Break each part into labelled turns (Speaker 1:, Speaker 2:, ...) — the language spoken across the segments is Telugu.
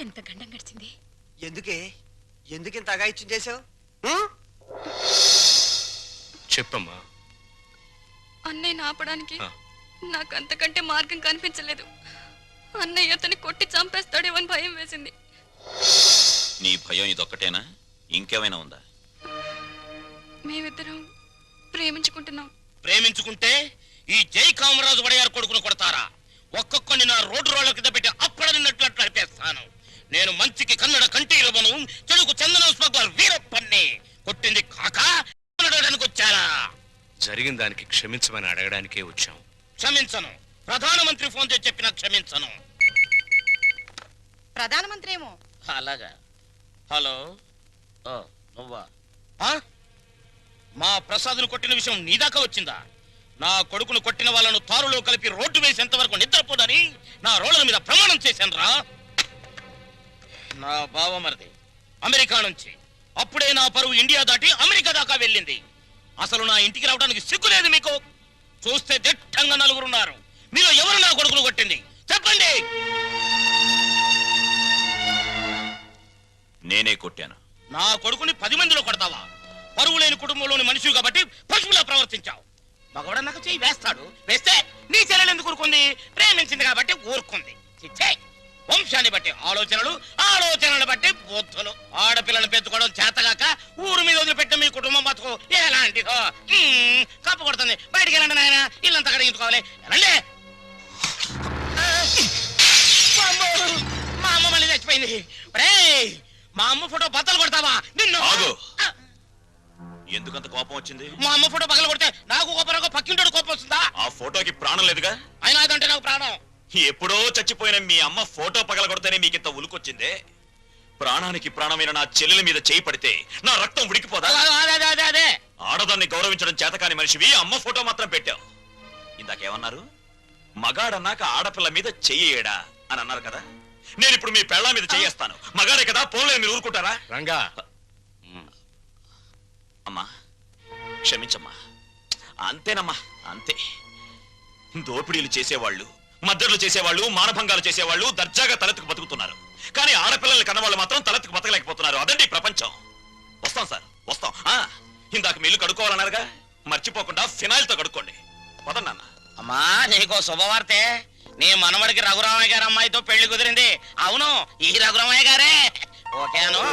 Speaker 1: ఎంత గండం గడిచింది.
Speaker 2: ఎందుకింత అగాయిత్యం చేసావు?
Speaker 3: చెప్పమ్మా.
Speaker 1: అన్నయ్య ఆపడానికి నాకు అంతకంటే మార్గం కనిపించలేదు. అన్నయ్య అతన్ని కొట్టి చంపేస్తాడేమో అని భయం వేసింది.
Speaker 4: నీ భయం ఇదొక్కటేనా? ఇంకేమైనా ఉందా?
Speaker 1: మేమిద్దరం ప్రేమించుకుంటున్నాం.
Speaker 5: ప్రేమించుకుంటే ఈ జై కామరాజు వడయారు కొడుకును కొడతారా? ఒక్కొక్కని నా రోడ్డు రోడ్ల కింద పెట్టి అప్పడనిన్నట్లు నడిపేస్తాను. నేను మంచికి కన్నడ కంటి ఇవ్వను, చెడుకు చందన స్మగ్లర్ వీరప్పన్ని. కొట్టింది కాక అడగడానికి వచ్చారా?
Speaker 3: జరిగిన దానికి క్షమించమని అడగడానికే వచ్చాం.
Speaker 5: క్షమించను. ప్రధానమంత్రి ఫోన్ చేసి చెప్పినా క్షమించను.
Speaker 6: ప్రధానమంత్రి ఏమో.
Speaker 5: అలాగా. హలో, నువ్వా? మా ప్రసాద్ను కొట్టిన విషయం నీ దాకా వచ్చిందా? నా కొడుకును కొట్టిన వాళ్ళను తారులో కలిపి రోడ్డు వేసేంత వరకు నిద్రపోదని నా రోడ్ల మీద ప్రమాణం చేశాను రా. నా బావమరిది అమెరికా నుంచి. అప్పుడే నా పరువు ఇండియా దాటి అమెరికా దాకా వెళ్ళింది. అసలు నా ఇంటికి రావడానికి సిగ్గులేదు మీకు? చూస్తే దిట్టంగా నలుగురున్నారు. మీరు ఎవరు నా కొడుకును కొట్టింది చెప్పండి.
Speaker 4: నేనే కొట్టాను.
Speaker 5: నా కొడుకుని 10 మందిలో కొడతావా? పరువు లేని కుటుంబంలోని మనిషి కాబట్టి పశువులా ప్రవర్తించావు. మగవాడ నాకు చెయ్యి వేస్తాడు. వేస్తే నీ చెల్లెలు ఎందుకు ఊరుకుంది? ప్రేమించింది కాబట్టి ఊరుకుంది. చిచ్చే, వంశాన్ని బట్టి ఆలోచనలు, ఆలోచనలు బట్టి బుద్ధులు. ఆడపిల్లలు పెంచుకోవడం చేతగాక ఊరు మీద వదిలిపెట్టిన మీ కుటుంబం బతుకు ఎలాంటిదో. కప్పు కొడుతుంది. బయటికి వెళ్ళండి నాయన, ఇల్లంతా కడిగించుకోవాలి. వెళ్ళండి. మా అమ్మ మళ్ళీ చచ్చిపోయింది. మా అమ్మ ఫోటో బద్దలు కొడతావా? నిన్ను
Speaker 4: ఎందుకంత కోపం వచ్చింది?
Speaker 5: మా అమ్మ ఫోటో పగల కొడితే నాకు కోపం, పక్కింటోడు కోపం వస్తుందా?
Speaker 4: ఆ ఫోటోకి ప్రాణం లేదుగా.
Speaker 5: అయినా అదంటే నాకు ప్రాణం.
Speaker 4: ఎప్పుడో చచ్చిపోయిన మీ అమ్మ ఫోటో పగల కొడితేనే మీకింత ఉలుకొచ్చిందే. ప్రాణానికి ప్రాణమైన నా చెల్లెల మీద చేయి పడితే నా రక్తం ఉడికిపోదా?
Speaker 5: అదే
Speaker 4: ఆడదాన్ని గౌరవించడం చేతకాని మనిషివి అమ్మ ఫోటో మాత్రం పెట్టావు. ఇందాకేమన్నారు? మగాడన్నాక ఆడపిల్ల మీద చెయ్యేడా అని అన్నారు కదా. నేను ఇప్పుడు మీ పెళ్ళ మీద చెయ్యేస్తాను. మగాడే కదా, పోలే మీరు ఊరుకుంటారా?
Speaker 3: రంగా,
Speaker 4: అమ్మా క్షమించమ్మా. అంతేనమ్మా, అంతే. దోపిడీలు చేసేవాళ్ళు, మద్దతులు చేసేవాళ్ళు, మానభంగాలు చేసేవాళ్ళు దర్జాగా తలెత్తుకు బతుకుతున్నారు. కానీ ఆడపిల్లల్ని కన్నవాళ్ళు మాత్రం తలెత్తుకు బతకలేకపోతున్నారు. అదండి ప్రపంచం. వస్తాం సార్, వస్తాం. ఇందాక మీ ఇల్లు కడుక్కోవాలన్నారుగా, మర్చిపోకుండా ఫినాయిల్తో కడుక్కోండి. పదన్నా.
Speaker 5: అమ్మా, నీకో శుభవార్తే. నీ మనవడికి రఘురామయ్య గారి అమ్మాయితో పెళ్లి కుదిరింది. అవును, ఈ రఘురామయ్య గారే. ఓకేను.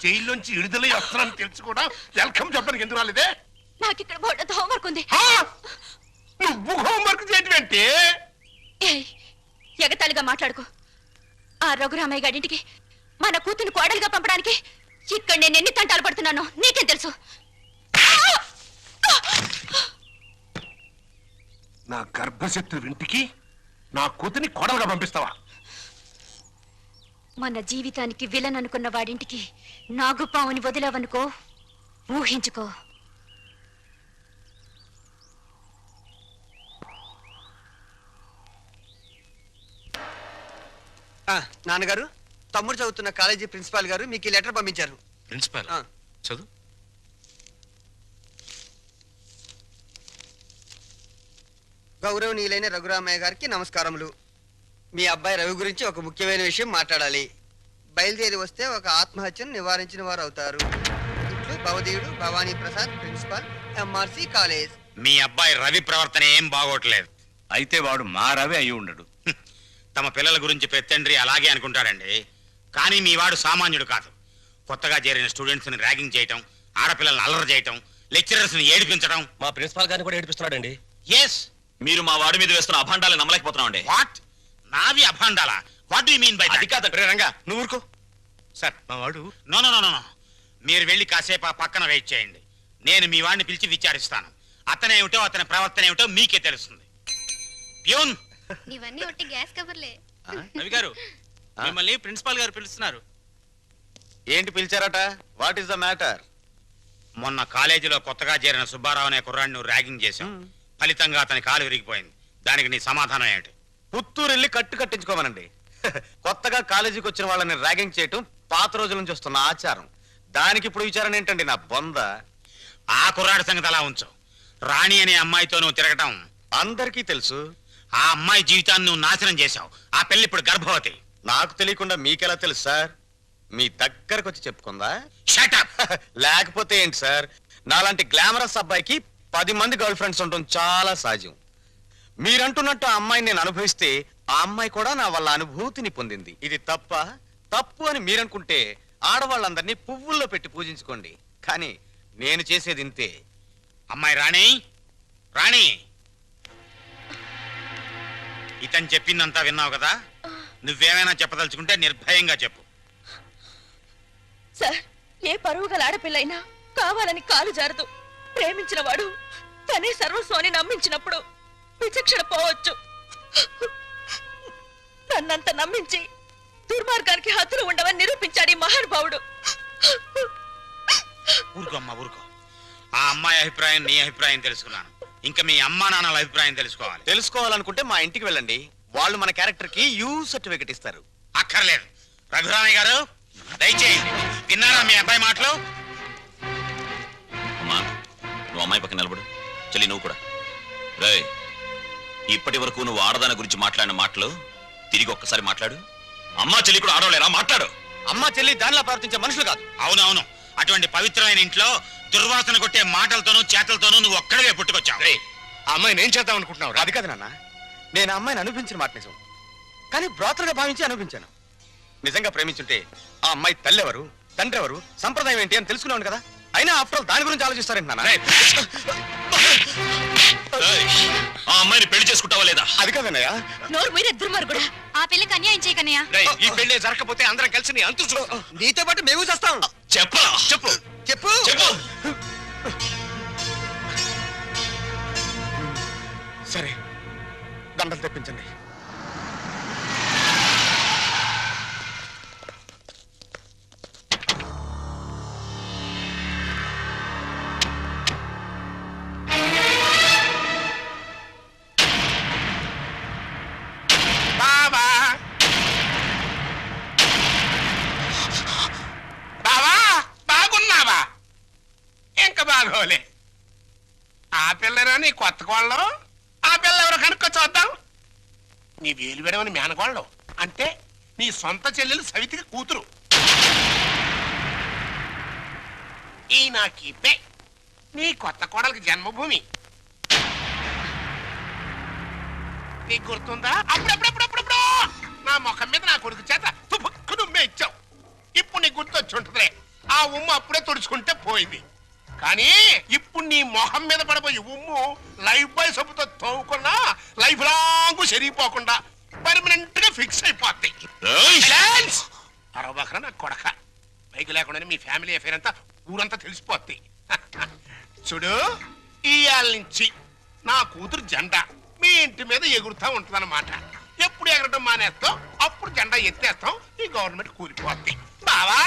Speaker 7: జైల్లోంచి విడుదలై వస్తున్నాను తెలుసు కూడా వెల్కమ్ చెప్పడానికి ఎందుకు రాలేదే?
Speaker 1: నాకు ఇక్కడ బోర్డు హోంవర్క్ ఉంది.
Speaker 7: నువ్వు హోంవర్క్ చేయటం ఏంటి?
Speaker 1: ఎగతాళిగా మాట్లాడుకో. ఆ రఘురామయ్య గారింటికి మన కూతురు కోడలుగా పంపడానికి ఇక్కడ నేను ఎన్ని తంటాలు పడుతున్నానో నీకేం తెలుసు?
Speaker 7: నా గర్భశత్రు ఇంటికి నా కూతుని కోడలుగా పంపిస్తావా?
Speaker 1: మన జీవితానికి విలన్ అనుకున్న వాడింటికి నాగుపావుని వదిలావనుకో, ఊహించుకో.
Speaker 2: నాన్నగారు, తమ్ముడు చదువుతున్న కాలేజీ ప్రిన్సిపాల్ గారు మీకు ఈ లెటర్ పంపించారు.
Speaker 3: ప్రిన్సిపాల్ చదువు.
Speaker 2: గౌరవనీయులైన రఘురామయ్య గారికి నమస్కారములు. మీ అబ్బాయి రవి గురించి ఒక ముఖ్యమైన విషయం మాట్లాడాలి. బయలుదేరి వస్తే ఒక ఆత్మహత్యను నివారించిన వారు అవుతారు. ఇట్లు భవదీయుడు Bhavani Prasad, principal, MRC college.
Speaker 5: మీ అబ్బాయి రవి ప్రవర్తన ఏం బాగోట్లేదు.
Speaker 3: అయితే వాడు మా రవి అయి ఉండడు.
Speaker 5: తమ పిల్లల గురించి పెద్దండ్రి అలాగే అనుకుంటారండి. కానీ మీ వాడు సామాన్యుడు కాదు. కొత్తగా చేరిన స్టూడెంట్స్ ని ర్యాగింగ్ చేయటం, ఆడపిల్లల్ని అల్లరి చేయటం, లెక్చరర్స్ ని ఏడిపించడం.
Speaker 8: మా ప్రిన్సిపాల్ గారిని కూడా ఏడిపిస్తున్నాడండి.
Speaker 5: ఎస్,
Speaker 4: మీరు మా వాడి మీద వేస్తున్న అభాండాలు నమ్మలేకపోతున్నామండి.
Speaker 5: వాట్? నావి అభాండాలా? What do you mean by that?
Speaker 4: అది కాదండి.
Speaker 3: రంగా నువ్వు ఊరుకో. సార్, మా వాడు.
Speaker 5: నో నో నో నో, మీరు వెళ్ళి కాసేపు ఆ పక్కన వెయిట్ చేయండి. నేను మీ వాడిని పిలిచి విచారిస్తాను. అతనేమిటో అతని ప్రవర్తన ఏమిటో మీకే తెలుస్తుంది. ప్యూన్
Speaker 6: ఇవన్నీ ఒట్టి గ్యాస్ కవర్లే.
Speaker 5: రవి గారు మిమ్మల్ని ప్రిన్సిపాల్ గారు పిలుస్తున్నారు.
Speaker 9: ఏంటి పిలిచారట? What is the matter?
Speaker 5: మొన్న కాలేజీలో కొత్తగా చేరిన సుబ్బారావు అనే కుర్రాడిని నువ్వు ర్యాగింగ్ చేశావు. ఫలితంగా అతని కాలు విరిగిపోయింది. దానికి నీ సమాధానం ఏంటి?
Speaker 9: పుత్తూరు వెళ్ళి కట్టించుకోమనండి. కొత్తగా కాలేజీకి వచ్చిన వాళ్ళని ర్యాగింగ్ చేయటం పాత రోజుల నుంచి వస్తున్న ఆచారం. దానికి ఇప్పుడు విచారణ ఏంటండి నా బొంద?
Speaker 5: ఆ కుర్రాడి సంగతి అలా ఉంచు. రాణి అనే అమ్మాయితో నువ్వు తిరగటం
Speaker 9: అందరికీ తెలుసు.
Speaker 5: ఆ అమ్మాయి జీవితాన్ని నువ్వు నాశనం చేశావు. ఆ పెళ్లి ఇప్పుడు గర్భవతి.
Speaker 9: నాకు తెలియకుండా మీకెలా తెలుసు సార్? మీ దగ్గరకు వచ్చి చెప్పుకుందా?
Speaker 5: Shut up!
Speaker 9: లేకపోతే ఏంటి సార్? నాలాంటి గ్లామరస్ అబ్బాయికి 10 మంది గర్ల్ ఫ్రెండ్స్ ఉండటం చాలా సహజం. మీరంటున్నట్టు ఆ అమ్మాయిని నేను అనుభవిస్తే ఆ అమ్మాయి కూడా నా వల్ల అనుభూతిని పొందింది. ఇది తప్పు అని మీరనుకుంటే ఆడవాళ్ళందరినీ పువ్వుల్లో పెట్టి పూజించుకోండి. కానీ నేను చేసేది ఇంతే.
Speaker 5: అమ్మాయి రాణి, రాణి, ఇతను చెప్పిందంతా విన్నావు కదా? నువ్వేమైనా చెప్పదలుచుకుంటే నిర్భయంగా చెప్పు.
Speaker 10: సార్, ఏ పరువు గల ఆడపిల్లైనా కావాలని కాలు జారదు. ప్రేమించిన వాడు తనే సర్వస్వాన్ని నమ్మించినప్పుడు విచక్షణ పోవచ్చు. నన్నంత నమ్మించి దుర్మార్గానికి హద్దులు ఉండవని నిరూపించాడు ఈ మహానుభావుడు.
Speaker 5: ఊరుకో అమ్మా, ఊరుకో. ఆ అమ్మాయి అభిప్రాయం నీ అభిప్రాయం తెలుసుకున్నాను. ఇంకా మీ అమ్మా నాన్నల అభిప్రాయం తెలుసుకోవాలి.
Speaker 9: తెలుసుకోవాలనుకుంటే మా ఇంటికి వెళ్ళండి. వాళ్ళు మన క్యారెక్టర్ కి యూ సర్టిఫికెట్ ఇస్తారు.
Speaker 5: అక్కర్లేదు. రఘురామయ్య గారు దయచేయండి. విన్నారా మీ అబ్బాయి మాటలు?
Speaker 4: అమ్మా, నువ్వు అమ్మాయి పక్కన నిలబడు. చెల్లి నువ్వు కూడా. రే, ఇప్పటి వరకు నువ్వు ఆడదాని గురించి మాట్లాడిన మాటలు తిరిగి ఒక్కసారి మాట్లాడు. అమ్మా చెల్లి కూడా ఆడవలేరా? మాట్లాడు.
Speaker 9: అమ్మ చెల్లి దానిలా ప్రవర్తించే మనుషులు కాదు.
Speaker 5: అవునవును. అటువంటి పవిత్రమైన ఇంట్లో దుర్వాసన కొట్టే మాటలతోనూ చేతలతోనూ నువ్వు ఒక్కడివే పుట్టుకొచ్చావు.
Speaker 3: ఆ అమ్మాయిని ఏం చేద్దాం అనుకుంటున్నావు?
Speaker 9: అది కాదు నాన్న, నేను ఆ అమ్మాయిని అనుభవించిన మాట నిజం. కానీ బ్రోతలుగా భావించి అనుభవించాను. నిజంగా ప్రేమించుంటే ఆ అమ్మాయి తల్లి ఎవరు, తండ్రి ఎవరు, సంప్రదాయం ఏంటి అని తెలుసుకున్నాను కదా. అయినా ఆఫ్టర్ ఆల్ దాని గురించి ఆలోచిస్తారేంటి నాన్న?
Speaker 4: ఆ అమ్మాయిని పెళ్లి చేసుకుంటావా లేదా?
Speaker 9: అది కాదన్నయ్య.
Speaker 10: నోరు మీరే దుర్మార్గుడా.
Speaker 1: ఆ పిల్లకి అన్యాయం చేయకన్నయ్య.
Speaker 3: ఈ పెళ్లి జరగకపోతే అందరం కలిసి నీ అంతు చూస్తాం.
Speaker 2: నీతో పాటు మేము చేస్తాం.
Speaker 4: చెప్పరా? చెప్పు
Speaker 2: చెప్పు
Speaker 4: చెప్పు.
Speaker 9: సరే, దండలు తెప్పించండి.
Speaker 7: బావా బావా, బాగున్నావా? ఇంకా బాగోలే. ఆ పిల్లరా నీ కొత్త కోళ్ళం? ఆ పిల్ల ఎవరో కనుక్కో చూద్దాం. నీ వేలు విడవని మేనకోళ్ళం అంటే నీ సొంత చెల్లెలు సవితికి కూతురు. ఈ నా కీపే నీ కొత్త కోడలికి జన్మభూమి. నీకు గుర్తుందా? అప్పుడప్పుడప్పుడప్పుడప్పుడు నా ముఖం మీద నా కొడుకు చేత తుపుక్కు నువ్వే ఇచ్చావు. ఇప్పుడు నీకు గుర్తొచ్చి ఉంటుందిలే. ఆ ఉమ్ము అప్పుడే తుడుచుకుంటే పోయింది. కానీ ఇప్పుడు నీ మొహం మీద పడబోయే ఉమ్ము లైఫ్ బాయ్ సబ్బుతో తోవుకున్నా లైఫ్ లాంగ్ సరిగిపోకుండా పర్మనెంట్ గా ఫిక్స్ అయిపోద్ది. అరవబకరా నా కొడక. బైక్ లేకుండానే మీ ఫ్యామిలీ అఫేర్ అంతా ఊరంతా తెలిసిపోద్ది. చూడు, ఇయాల నుంచి నా కూతురు జెండా మీ ఇంటి మీద ఎగురుతా ఉంటుందన్నమాట. ఎప్పుడు ఎగరటం మానేస్తాం అప్పుడు జెండా ఎత్తేస్తాం. ఈ గవర్నమెంట్ కూలిపోద్ది. బావా,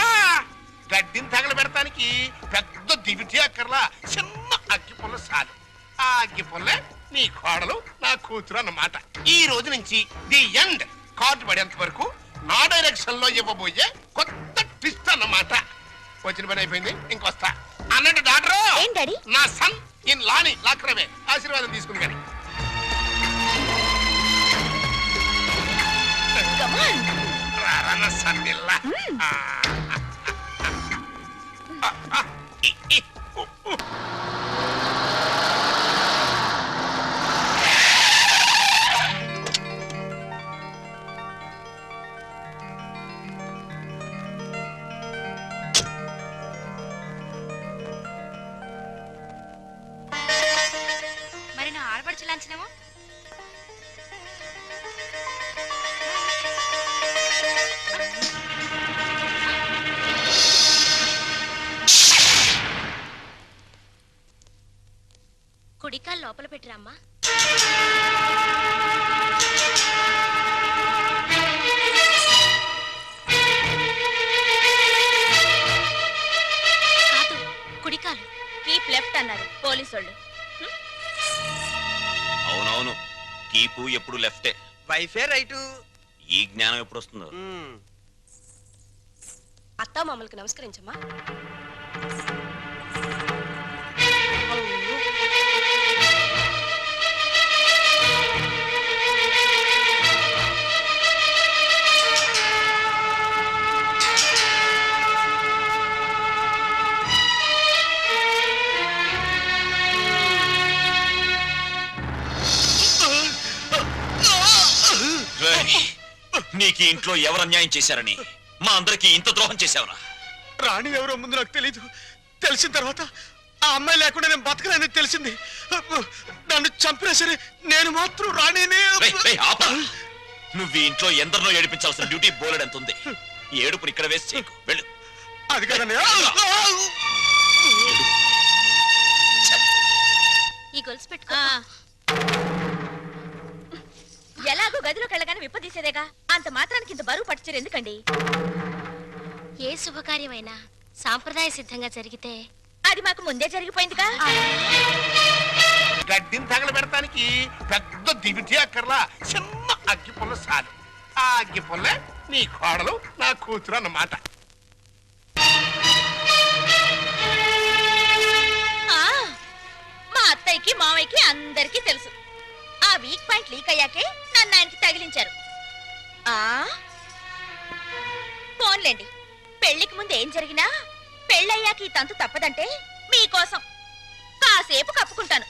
Speaker 7: గడ్డిని తగలబెడటానికి పెద్ద దివిటి అక్కర్లా, చిన్న అగ్గిపుల్ల చాలు. ఆ అగ్గిపుల్లే నీ కోడలు నా కూతురు అన్నమాట. ఈ రోజు నుంచి ది ఎండ్ కార్డు పడేంత వరకు నా డైరెక్షన్ లో ఇవ్వబోయే కొత్త ట్విస్ట్ అన్నమాట. వచ్చిన పని అయిపోయింది, ఇంకొస్తా. అన్నట్టు డాక్టర్, నా సన్ ఇన్ లాని లాక్రమే ఆశీర్వాదం తీసుకుని కానీ. రారా సన్నిల్లా.
Speaker 1: మరి నా ఆడపడుచు లాంఛనమో?
Speaker 6: కుడికాలు లోపల పెట్టిరమ్మా. కాదు కుడికాలు.
Speaker 10: కీప్ లెఫ్ట్ అన్నారు పోలీసు వాళ్ళు.
Speaker 4: అవునవును, కీపు ఎప్పుడు లెఫ్టే.
Speaker 2: వైఫే రైటు.
Speaker 4: ఈ జ్ఞానం ఎప్పుడు వస్తుందో.
Speaker 10: అత్త మామూలుకి నమస్కరించమ్మా.
Speaker 4: రేయ్, నీకు ఈ ఇంట్లో ఎవరు అన్యాయం చేశారని మా అందరికి ఇంత ద్రోహం చేశావురా?
Speaker 9: రాణి ఎవరో ముందు నాకు తెలీదు. తెలిసిన తర్వాత ఆ అమ్మాయి లేకుండా నేను బతకలేని తెలిసింది. నన్ను చంపినా సరే నేను మాత్రం రాణినే.
Speaker 4: రేయ్, రేయ్, ఆపరా. నువ్వు ఈ ఇంట్లో ఎందరినో ఏడిపించాల్సిన డ్యూటీ బోలెడు ఎంత ఉంది. ఈ ఏడుపుని ఇక్కడ వేసి చేయకు, వెళ్ళు.
Speaker 9: అది కదండి.
Speaker 6: ఈ గొలుసు పెట్టుకో.
Speaker 10: ఎలాగో గదిలోకి వెళ్ళగానే విప్పదీసేదేగా, అంత మాత్రానికి ఇంత బరువు పట్టుచరు ఎందుకండి?
Speaker 6: ఏ శుభకార్యమైనా సాంప్రదాయ సిద్ధంగా జరిగితే
Speaker 10: అది మాకు ముందే జరిగిపోయిందిగా.
Speaker 7: గడ్డిని తగలబెడటానికి పెద్ద దివిటి అక్కర్లా, చిన్న అగ్గి పుల్ల చాలు. ఆ అగ్గి పుల్లే నీ కోడలు నా కూతురు అన్నమాట.
Speaker 10: మా అత్తయ్యకి మావయ్యకి అందరికీ తెలుసు. ఆ వీక్ పాయింట్ లీక్ అయ్యాకే నన్ను ఆయనకి తగిలించారు. ఫోన్లేండి, పెళ్లికి ముందు ఏం జరిగినా పెళ్ళయ్యాక ఈ తంతు తప్పదంటే మీకోసం కాసేపు కప్పుకుంటాను.